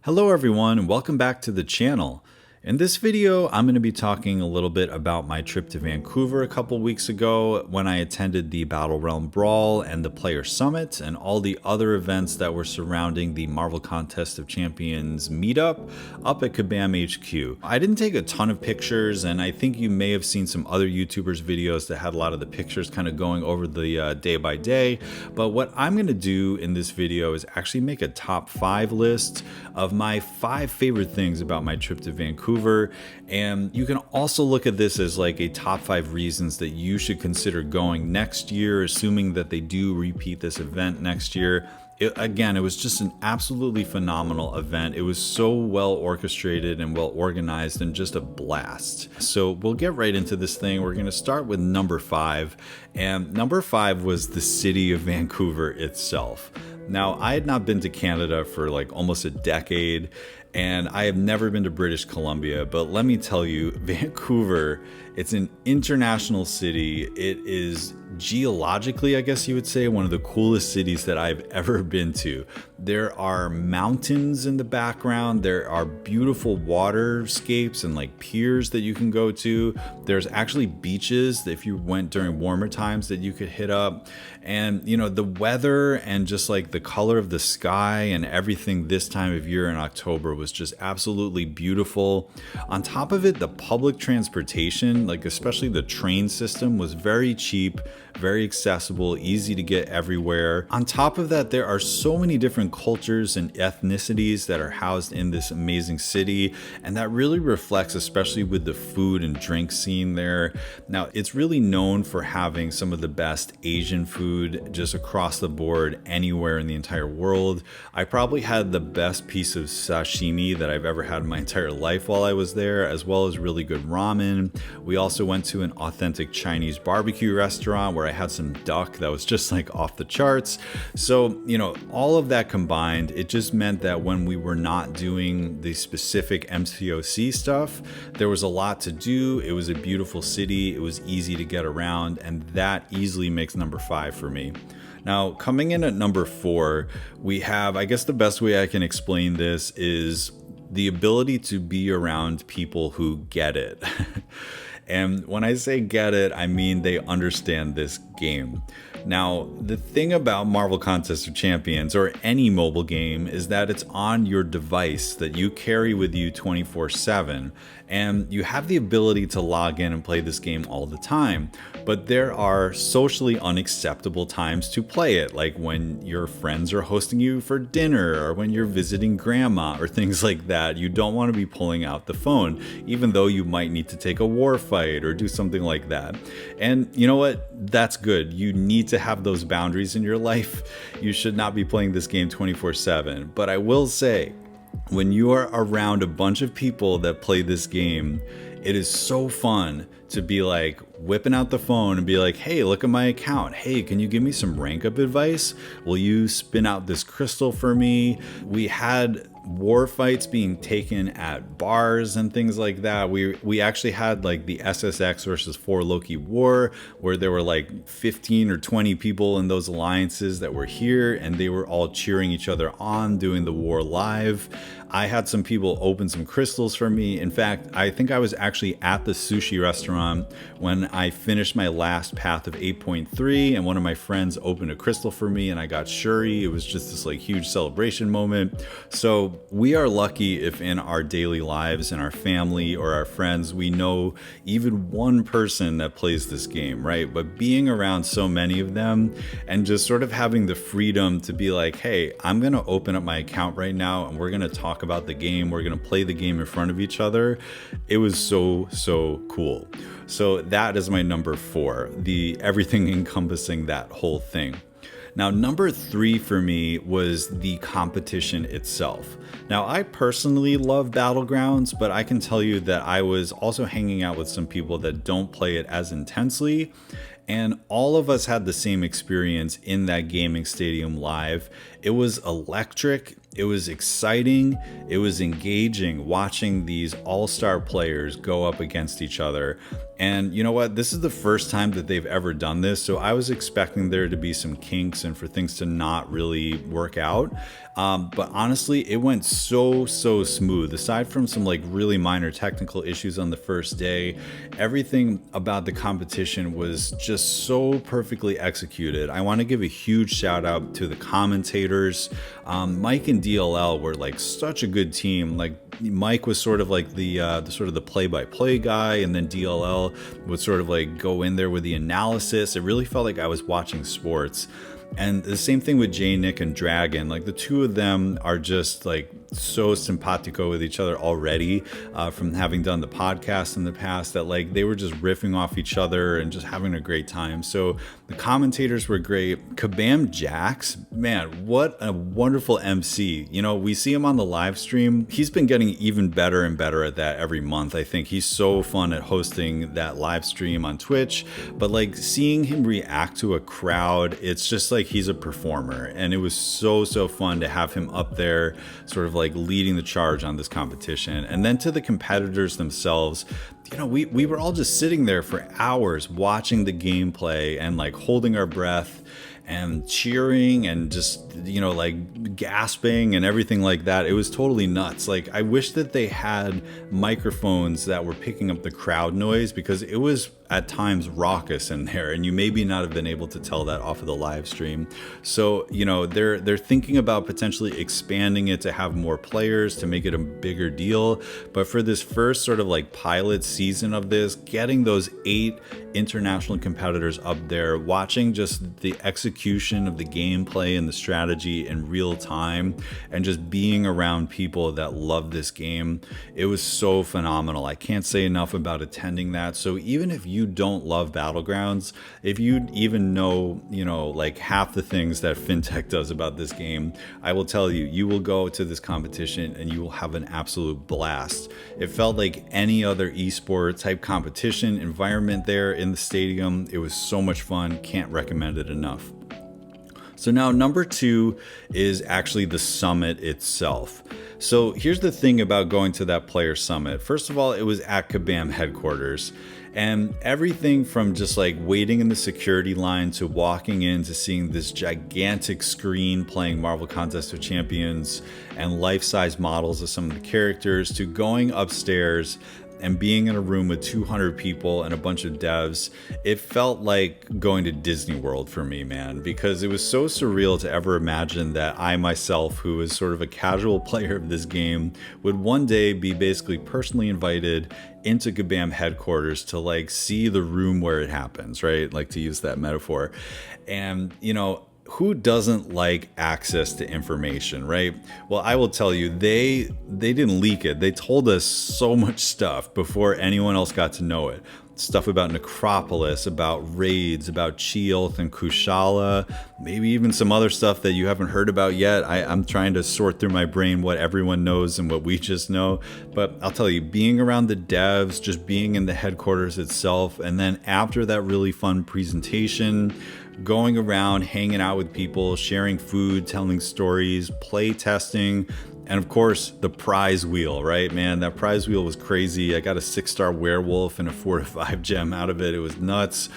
Hello everyone and welcome back to the channel. In this video, I'm going to be talking a little bit about my trip to Vancouver a couple weeks ago when I attended the Battlerealm Brawl and the Player Summit and all the other events that were surrounding the Marvel Contest of Champions meetup up at Kabam HQ. I didn't take a ton of pictures, and I think you may have seen some other YouTubers' videos that had a lot of the pictures kind of going over the day by day, but what I'm going to do in this video is actually make a top 5 list of my 5 favorite things about my trip to Vancouver. And you can also look at this as like a top 5 reasons that you should consider going next year, assuming that they do repeat this event next year. Again, it was just an absolutely phenomenal event. It was so well orchestrated and well organized and just a blast. So we'll get right into this thing. We're going to start with number 5. And number 5 was the city of Vancouver itself. Now, I had not been to Canada for like almost a decade, and I have never been to British Columbia, but let me tell you, Vancouver, it's an international city. It is geologically, I guess you would say, one of the coolest cities that I've ever been to. There are mountains in the background. There are beautiful waterscapes and like piers that you can go to. There's actually beaches that if you went during warmer times that you could hit up. And, you know, the weather and just like the color of the sky and everything this time of year in October was just absolutely beautiful. On top of it, the public transportation, like especially the train system, was very cheap, very accessible, easy to get everywhere. On top of that, there are so many different cultures and ethnicities that are housed in this amazing city, and that really reflects especially with the food and drink scene there. Now, it's really known for having some of the best Asian food just across the board anywhere in the entire world. I probably had the best piece of sashimi that I've ever had in my entire life while I was there, as well as really good ramen. We also went to an authentic Chinese barbecue restaurant where I had some duck that was just like off the charts. So, you know, all of that combined, it just meant that when we were not doing the specific MCOC stuff, there was a lot to do. It was a beautiful city. It was easy to get around, and that easily makes number 5 for me. Now, coming in at number 4, we have, I guess the best way I can explain this is the ability to be around people who get it. And when I say get it, I mean they understand this game. Now, the thing about Marvel Contest of Champions or any mobile game is that it's on your device that you carry with you 24/7, and you have the ability to log in and play this game all the time. But there are socially unacceptable times to play it, like when your friends are hosting you for dinner or when you're visiting grandma or things like that. You don't want to be pulling out the phone, even though you might need to take a war fight or do something like that. And you know what? That's good. You need to have those boundaries in your life. You should not be playing this game 24/7. But I will say, when you are around a bunch of people that play this game, it is so fun to be like whipping out the phone and be like, hey, look at my account. Hey, can you give me some rank up advice? Will you spin out this crystal for me? We had war fights being taken at bars and things like that. We actually had like the SSX versus 4 Loki war, where there were like 15 or 20 people in those alliances that were here, and they were all cheering each other on, doing the war live. I had some people open some crystals for me. In fact, I think I was actually at the sushi restaurant when I finished my last path of 8.3, and one of my friends opened a crystal for me and I got Shuri. It was just this like huge celebration moment. So we are lucky if in our daily lives and our family or our friends, we know even one person that plays this game, right? But being around so many of them and just sort of having the freedom to be like, hey, I'm going to open up my account right now and we're going to talk about the game. We're going to play the game in front of each other. It was so cool. So that is my number 4, the everything encompassing that whole thing. Now, number 3 for me was the competition itself. Now, I personally love Battlegrounds, but I can tell you that I was also hanging out with some people that don't play it as intensely. And all of us had the same experience in that gaming stadium live. It was electric, it was exciting, it was engaging watching these all-star players go up against each other. And you know what? This is the first time that they've ever done this. So I was expecting there to be some kinks and for things to not really work out. But honestly, it went so smooth. Aside from some like really minor technical issues on the first day, everything about the competition was just so perfectly executed. I want to give a huge shout out to the commentators. Mike and DLL were like such a good team. Like Mike was sort of like the sort of the play-by-play guy, and then DLL would sort of like go in there with the analysis. It really felt like I was watching sports. And the same thing with Jay, Nick, and Dragon. Like the two of them are just like so simpatico with each other already from having done the podcast in the past, that like they were just riffing off each other and just having a great time. So the commentators were great. Kabam Jax, man, what a wonderful MC. You know, we see him on the live stream. He's been getting even better and better at that every month. I think he's so fun at hosting that live stream on Twitch, but like seeing him react to a crowd, it's just like he's a performer. And it was so fun to have him up there sort of like leading the charge on this competition. And then to the competitors themselves, you know, we were all just sitting there for hours watching the gameplay and like holding our breath and cheering and just, you know, like gasping and everything like that. It was totally nuts. Like I wish that they had microphones that were picking up the crowd noise, because it was at times raucous in there, and you maybe not have been able to tell that off of the live stream. So, you know, they're thinking about potentially expanding it to have more players, to make it a bigger deal. But for this first sort of like pilot season of this, getting those 8 international competitors up there, watching just the execution of the gameplay and the strategy in real time, and just being around people that love this game, it was so phenomenal. I can't say enough about attending that. So even if you don't love Battlegrounds, if you even know, you know, like half the things that FinTech does about this game, I will tell you, you will go to this competition and you will have an absolute blast. It felt like any other esports type competition environment there in the stadium. It was so much fun. Can't recommend it enough. So now number 2 is actually the summit itself. So here's the thing about going to that player summit. First of all, it was at Kabam headquarters. And everything from just like waiting in the security line to walking in to seeing this gigantic screen playing Marvel Contest of Champions and life-size models of some of the characters, to going upstairs and being in a room with 200 people and a bunch of devs, it felt like going to Disney World for me, man, because it was so surreal to ever imagine that I myself, who is sort of a casual player of this game, would one day be basically personally invited into Kabam headquarters to like see the room where it happens, right? Like, to use that metaphor. And, you know, who doesn't like access to information, right? Well, I will tell you, they didn't leak it. They told us so much stuff before anyone else got to know it. Stuff about Necropolis, about raids, about Chioth and Kushala, maybe even some other stuff that you haven't heard about yet. I'm trying to sort through my brain what everyone knows and what we just know. But I'll tell you, being around the devs, just being in the headquarters itself, and then after that really fun presentation, going around, hanging out with people, sharing food, telling stories, play testing, and of course, the prize wheel, right, man? That prize wheel was crazy. I got a 6-star werewolf and a 4 to 5 gem out of it. It was nuts.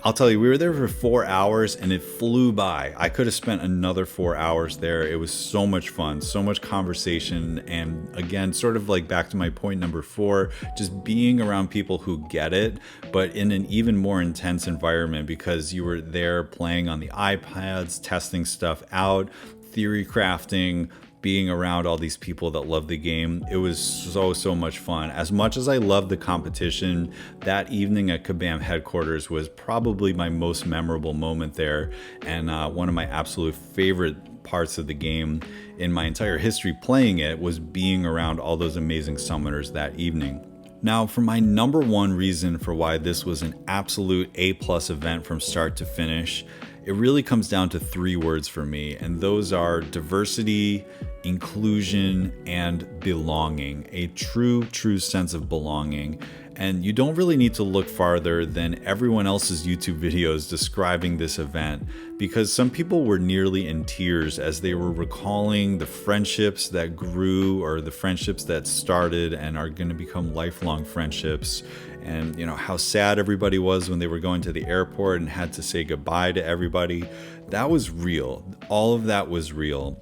I'll tell you, we were there for 4 hours and it flew by. I could have spent another 4 hours there. It was so much fun, so much conversation. And again, sort of like back to my point number 4, just being around people who get it, but in an even more intense environment, because you were there playing on the iPads, testing stuff out, theory crafting, being around all these people that love the game. It was so much fun. As much as I loved the competition, that evening at Kabam headquarters was probably my most memorable moment there, and one of my absolute favorite parts of the game in my entire history playing it was being around all those amazing summoners that evening. Now, for my number 1 reason for why this was an absolute A+ event from start to finish, it really comes down to 3 words for me, and those are diversity, inclusion, and belonging. A true sense of belonging. And you don't really need to look farther than everyone else's YouTube videos describing this event, because some people were nearly in tears as they were recalling the friendships that grew, or the friendships that started and are going to become lifelong friendships. And you know how sad everybody was when they were going to the airport and had to say goodbye to everybody. That was real. All of that was real.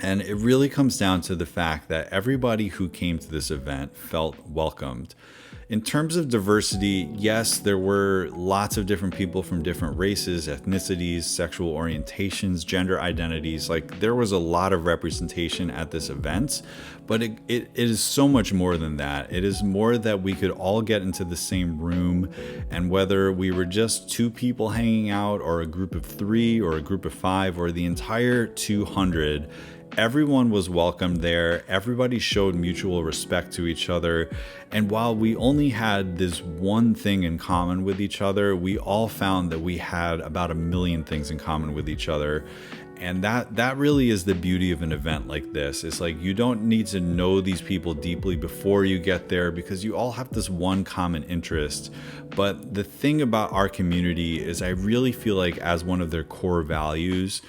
And it really comes down to the fact that everybody who came to this event felt welcomed. In terms of diversity, yes, there were lots of different people from different races, ethnicities, sexual orientations, gender identities. Like, there was a lot of representation at this event, but it is so much more than that. It is more that we could all get into the same room, and whether we were just two people hanging out, or a group of 3, or a group of 5, or the entire 200, everyone was welcomed there. Everybody showed mutual respect to each other. And while we only had this one thing in common with each other, we all found that we had about 1 million things in common with each other. And that really is the beauty of an event like this. It's like, you don't need to know these people deeply before you get there, because you all have this one common interest. But the thing about our community is, I really feel like, as one of their core values,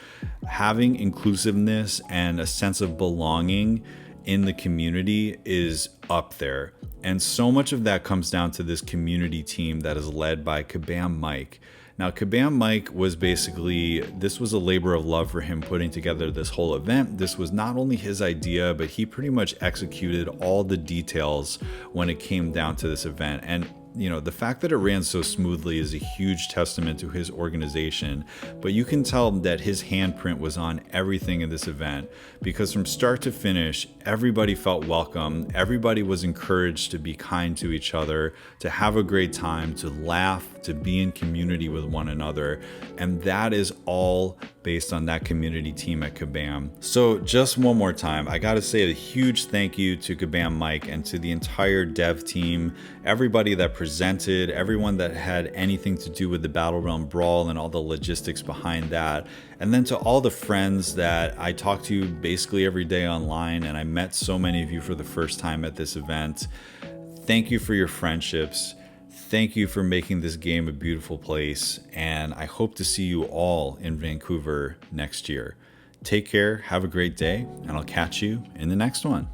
having inclusiveness and a sense of belonging in the community is up there. And so much of that comes down to this community team that is led by Kabam Mike. Now, Kabam Mike was basically, this was a labor of love for him putting together this whole event. This was not only his idea, but he pretty much executed all the details when it came down to this event. And you know, the fact that it ran so smoothly is a huge testament to his organization, but you can tell that his handprint was on everything in this event, because from start to finish, everybody felt welcome. Everybody was encouraged to be kind to each other, to have a great time, to laugh, to be in community with one another. And that is all based on that community team at Kabam. So just one more time, I gotta say a huge thank you to Kabam Mike and to the entire dev team, everybody that presented, everyone that had anything to do with the Battlerealm Brawl and all the logistics behind that. And then to all the friends that I talk to basically every day online, and I met so many of you for the first time at this event. Thank you for your friendships. Thank you for making this game a beautiful place, and I hope to see you all in Vancouver next year. Take care, have a great day, and I'll catch you in the next one.